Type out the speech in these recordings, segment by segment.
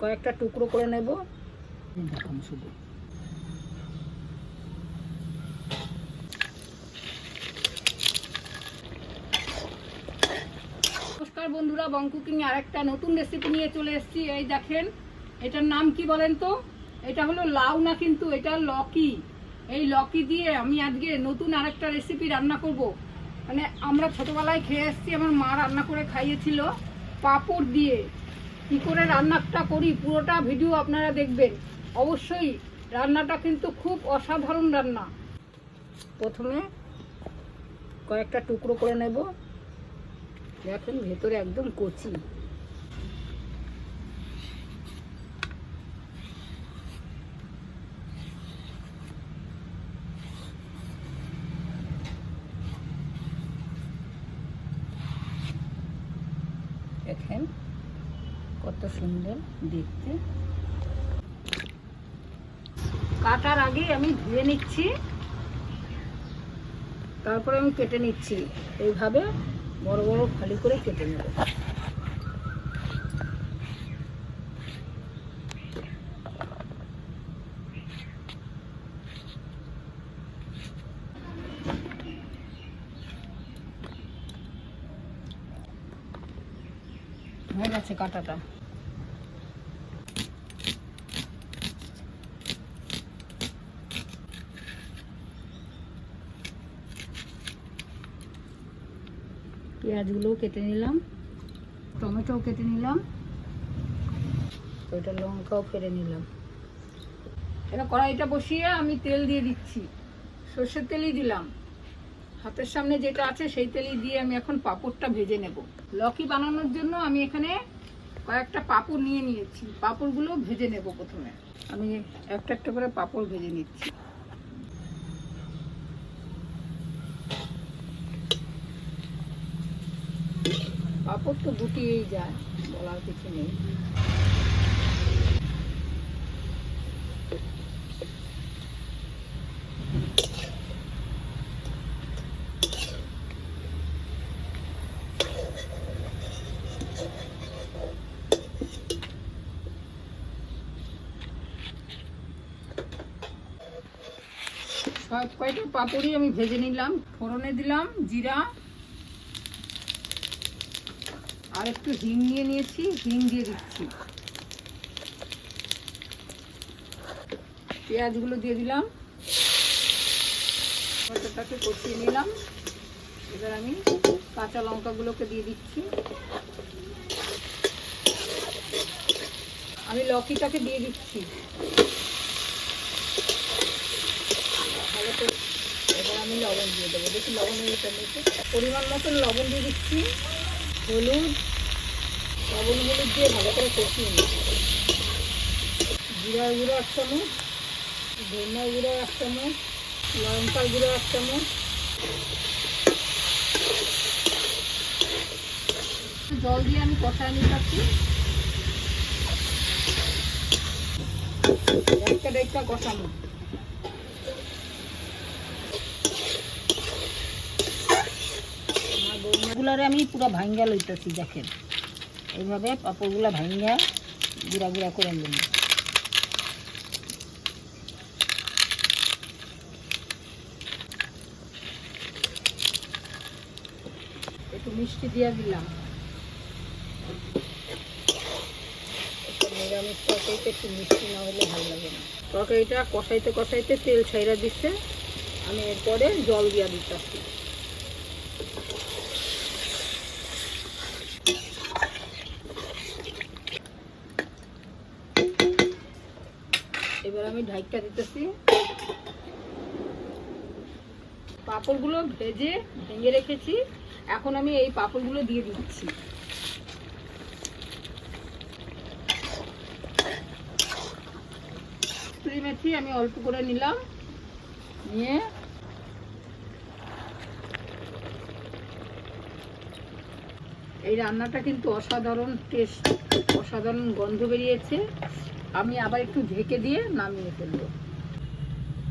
কয়েকটা টুকরো করে নেব। দেখাম শুধু নমস্কার বন্ধুরা, বং কুকিং আর একটা নতুন রেসিপি নিয়ে চলে এসেছি। এই দেখেন, এটার নাম কি বলেন তো? এটা হলো লাউ না, কিন্তু এটা লকি। এই লকি দিয়ে আমি আজকে নতুন আরেকটা রেসিপি রান্না করব। মানে আমরা ছোটবেলায় খেয়ে এসেছি, আমার মা রান্না করে খাইয়েছিল পাঁপড় দিয়ে। কি করে রান্নাটা করি পুরোটা ভিডিও আপনারা দেখবেন অবশ্যই। রান্নাটা কিন্তু খুব অসাধারণ রান্না। প্রথমে কয়েকটা টুকরো করে নেব। দেখেন ভেতরে একদম কচি। দেখেন কত সুন্দর দেখতে। কাটার আগে আমি ধুয়ে নিচ্ছি, তারপরে আমি কেটে নিচ্ছি। এইভাবে বড় বড় ফালি করে কেটে নেব। হয়ে গেছে কাটাটা। পেঁয়াজগুলোও কেটে নিলাম, টমেটোও কেটে নিলাম, ওইটা লঙ্কাও ফেলে নিলাম। এটা কড়াইটা বসিয়ে আমি তেল দিয়ে দিচ্ছি। সর্ষের তেলই দিলাম, হাতের সামনে যেটা আছে সেই তেলই দিয়ে আমি এখন পাঁপড়টা ভেজে নেব। লকি বানানোর জন্য আমি এখানে কয়েকটা পাঁপড় নিয়ে নিয়েছি। পাঁপড়গুলো ভেজে নেব। প্রথমে আমি একটা একটা করে পাঁপড় ভেজে নিচ্ছি। পাঁপড় তো গুটিয়েই যায়, বলার কিছু নেই। সব কয়টা পাঁপড়ই আমি ভেজে নিলাম। ফোড়নে দিলাম জিরা আর একটু হিং নিয়ে নিয়েছি, হিং দিয়ে দিচ্ছি। পেঁয়াজগুলো দিয়ে দিলাম, টমেটোটাকে কষিয়ে নিলাম। এবার আমি কাঁচা লঙ্কাগুলোকে দিয়ে দিচ্ছি। আমি লকিটাকে দিয়ে দিচ্ছি ভালো করে। এবার আমি লবণ দিয়ে দেবো। দেখি লবণ হয়েছে, পরিমাণ মতন লবণ দিয়ে দিচ্ছি। হলুদ, লবণ হলুদ দিয়ে ভালো করে কষিয়ে নিই। জিরার গুঁড়ো 1 চামচ, ধনিয়ার গুঁড়ো 1 চামচ, লঙ্কার গুঁড়ো 1 চামচ। জল দিয়ে আমি কষায় নিচ্ছি। একটা কষানো। পাঁপড়গুলারে আমি পুরো ভাঙ্গা লইতেছি। দেখেন এইভাবে পাঁপড়গুলা ভাঙ্গা গুঁড়া গুঁড়া করে নেব। একটু মিষ্টি দিয়ে দিলাম। নিরামিষ তরকারিতে একটু মিষ্টি না হলে ভালো লাগে না। তরকারিটা কষাইতে কষাইতে তেল ছাইরা দিচ্ছে। আমি এরপরে জল দিয়ে দিতেছি। এবার আমি ঢাইকা দিতেছি। পাঁপড়গুলো ভেজে ভেঙে রেখেছি, এখন আমি এই পাঁপড়গুলো দিয়ে দিচ্ছি। কসুরি মেথি আমি অল্প করে নিলাম, নিয়ে এই রান্নাটা কিন্তু অসাধারণ টেস্ট, অসাধারণ গন্ধ বেরিয়েছে। আমি আবার একটু ঢেকে দিয়ে নামিয়ে ফেলবো।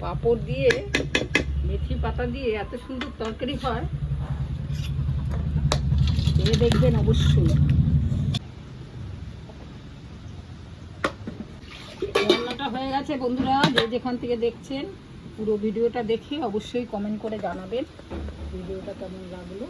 পাঁপড় দিয়ে মেথি পাতা দিয়ে এত সুন্দর তরকারি হয়, দেখবেন অবশ্যই। রান্নাটা হয়ে গেছে বন্ধুরা, যে যেখান থেকে দেখছেন পুরো ভিডিওটা দেখে অবশ্যই কমেন্ট করে জানাবেন ভিডিওটা কেমন লাগলো।